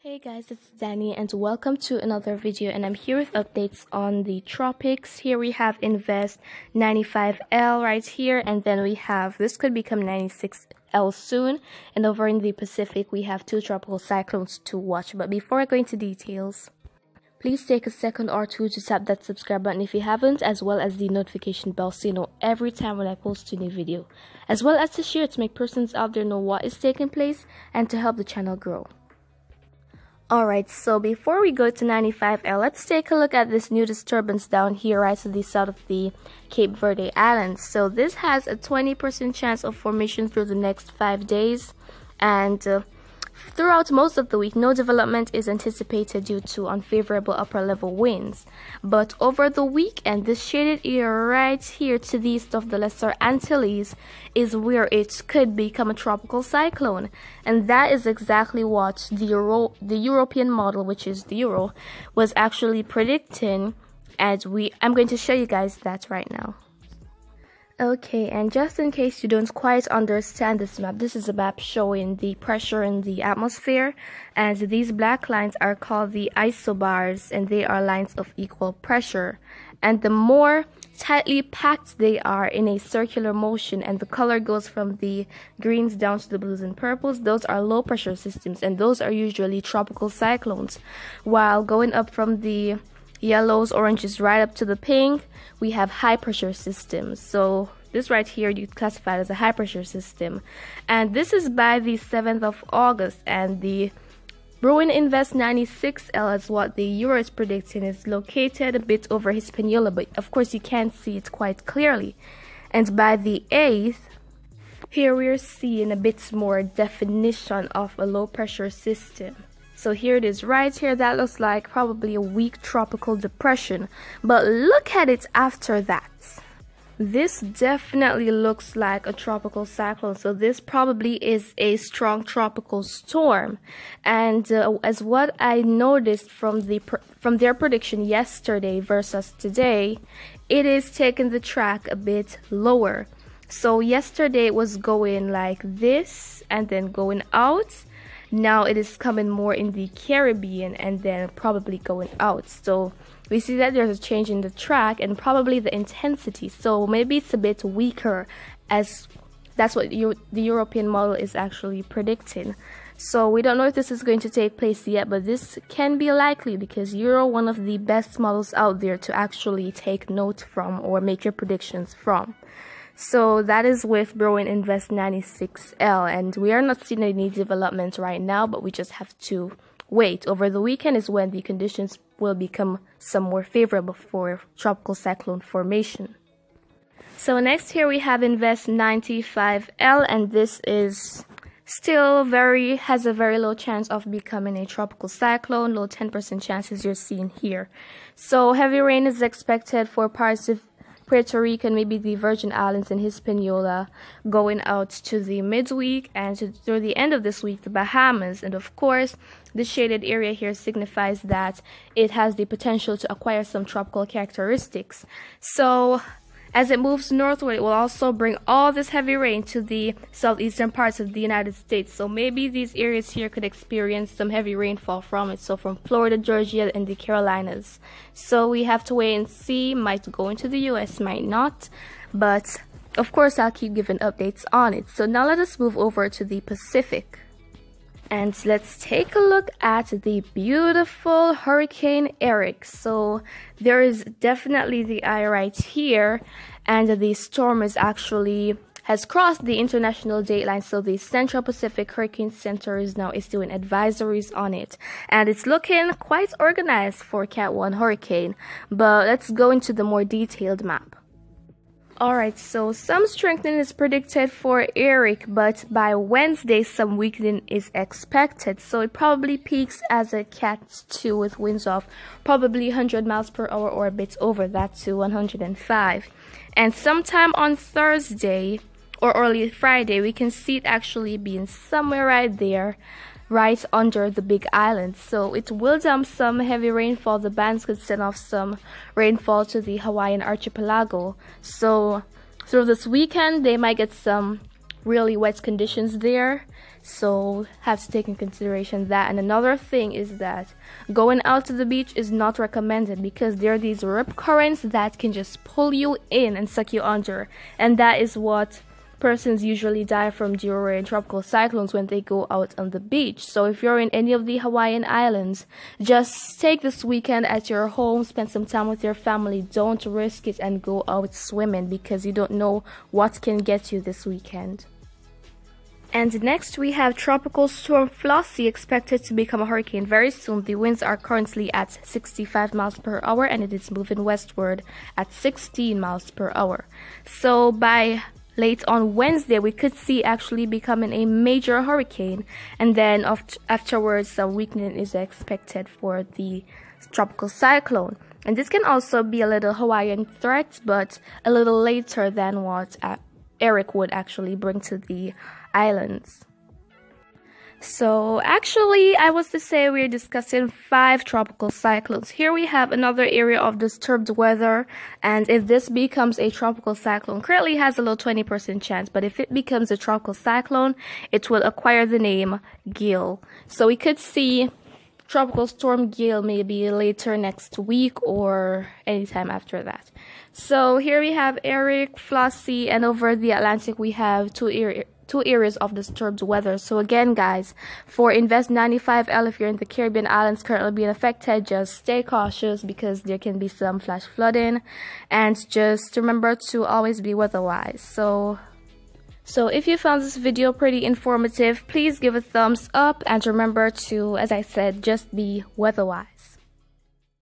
Hey guys, it's Dani'i and welcome to another video, and I'm here with updates on the tropics. Here we have Invest 95L right here, and then we have, this could become 96L soon, and over in the Pacific we have two tropical cyclones to watch. But before I go into details, please take a second or two to tap that subscribe button if you haven't, as well as the notification bell so you know every time when I post a new video, as well as to share to make persons out there know what is taking place and to help the channel grow. Alright, so before we go to 95L, let's take a look at this new disturbance down here right to the south of the Cape Verde Islands. So this has a 20% chance of formation through the next 5 days, and throughout most of the week, no development is anticipated due to unfavorable upper level winds. But over the weekend, this shaded area right here to the east of the Lesser Antilles is where it could become a tropical cyclone. And that is exactly what the European model, which is the Euro, was actually predicting. And I'm going to show you guys that right now. Okay, and just in case you don't quite understand this map, this is a map showing the pressure in the atmosphere, and these black lines are called the isobars, and they are lines of equal pressure. And the more tightly packed they are in a circular motion, and the color goes from the greens down to the blues and purples, those are low pressure systems, and those are usually tropical cyclones. While going up from the yellows, oranges, right up to the pink, we have high pressure systems. So this right here you classify as a high pressure system, and this is by the 7th of August. And the Bruin Invest 96L is what the Euro is predicting is located a bit over Hispaniola, but of course you can't see it quite clearly. And by the 8th, here we're seeing a bit more definition of a low pressure system. So here it is right here. That looks like probably a weak tropical depression. But look at it after that. This definitely looks like a tropical cyclone. So this probably is a strong tropical storm. And as what I noticed from their prediction yesterday versus today, it is taking the track a bit lower. So yesterday it was going like this and then going out. Now it is coming more in the Caribbean and then probably going out. So we see that there's a change in the track and probably the intensity. So maybe it's a bit weaker, as that's what the European model is actually predicting. So we don't know if this is going to take place yet, but this can be likely because Euro, one of the best models out there to actually take note from or make your predictions from. So that is with Bruin Invest 96L, and we are not seeing any development right now, but we just have to wait. Over the weekend is when the conditions will become some more favorable for tropical cyclone formation. So next here we have Invest 95L, and this is still has a very low chance of becoming a tropical cyclone, low 10% chances you're seeing here. So heavy rain is expected for parts of Puerto Rico and maybe the Virgin Islands and Hispaniola going out to the midweek, and through the end of this week the Bahamas. And of course the shaded area here signifies that it has the potential to acquire some tropical characteristics. So as it moves northward, it will also bring all this heavy rain to the southeastern parts of the United States. So maybe these areas here could experience some heavy rainfall from it. So from Florida, Georgia, and the Carolinas. So we have to wait and see. Might go into the US, might not. But of course, I'll keep giving updates on it. So now let us move over to the Pacific. And let's take a look at the beautiful Hurricane ERICK. So there is definitely the eye right here, and the storm has crossed the international date line. So the Central Pacific Hurricane Center is now issuing advisories on it, and it's looking quite organized for Cat 1 hurricane. But let's go into the more detailed map. Alright, so some strengthening is predicted for ERICK, but by Wednesday some weakening is expected. So it probably peaks as a Cat 2 with winds of probably 100 miles per hour or a bit over that to 105. And sometime on Thursday or early Friday we can see it actually being somewhere right there, right under the Big Island. So it will dump some heavy rainfall. The bands could send off some rainfall to the Hawaiian archipelago. So through this weekend they might get some really wet conditions there, so have to take in consideration that. And another thing is that going out to the beach is not recommended because there are these rip currents that can just pull you in and suck you under, and that is what persons usually die from during tropical cyclones when they go out on the beach. So if you're in any of the Hawaiian islands, just take this weekend at your home, spend some time with your family. Don't risk it and go out swimming because you don't know what can get you this weekend. And next we have Tropical Storm Flossie, expected to become a hurricane very soon. The winds are currently at 65 miles per hour and it is moving westward at 16 miles per hour. So by late on Wednesday, we could see actually becoming a major hurricane, and then afterwards some weakening is expected for the tropical cyclone. And this can also be a little Hawaiian threat, but a little later than what ERICK would actually bring to the islands. So actually, I was to say we're discussing 5 tropical cyclones. Here we have another area of disturbed weather, and if this becomes a tropical cyclone, currently has a low 20% chance, but if it becomes a tropical cyclone, it will acquire the name Gale. So we could see Tropical Storm Gale maybe later next week or anytime after that. So here we have ERICK, Flossie, and over the Atlantic we have two areas of disturbed weather. So again, guys, for Invest 95L, if you're in the Caribbean islands currently being affected, just stay cautious because there can be some flash flooding, and just remember to always be weather-wise. So if you found this video pretty informative, please give a thumbs up and remember to, as I said, just be weather-wise.